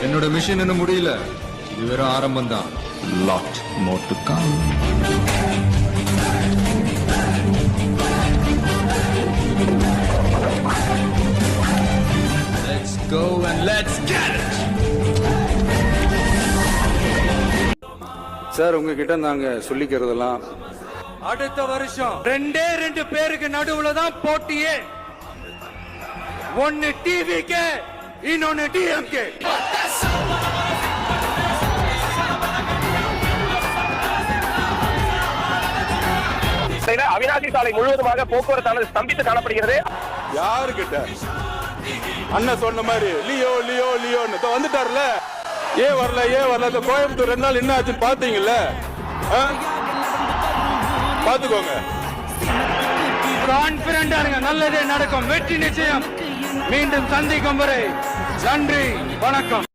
என்னோட மிஷன் இன்னும் முடியல. இது வெறும் ஆரம்பம் தான். Lot more to come. Let's go and let's get it. Sir உங்ககிட்ட நாங்க சொல்லிக்கிறதெல்லாம் அடுத்த வருஷம் 2 பேருக்கு நடுவுல தான் போட்டியே. ஒன்னு டிவிக்கு, இன்னொன்னு டிஎம்கே. அவினாசி சாலை முழுவதுமாக போக்குவரத்தானது ஸ்தம்பித்து காணப்படுகிறது. யாருக்கிட்ட அண்ணன் சொன்ன மாதிரி லியோ லியோ லியோன்னு வந்துட்டார்ல. ஏன் வரல கோயம்புத்தூர் 2 நாள் என்ன ஆச்சுன்னு பாத்தீங்கல்ல. பாத்துக்கோங்க. கான்பிடண்டா இருங்க, நல்லதே நடக்கும், வெற்றி நிச்சயம். மீண்டும் சந்திக்கும் வரை நன்றி, வணக்கம்.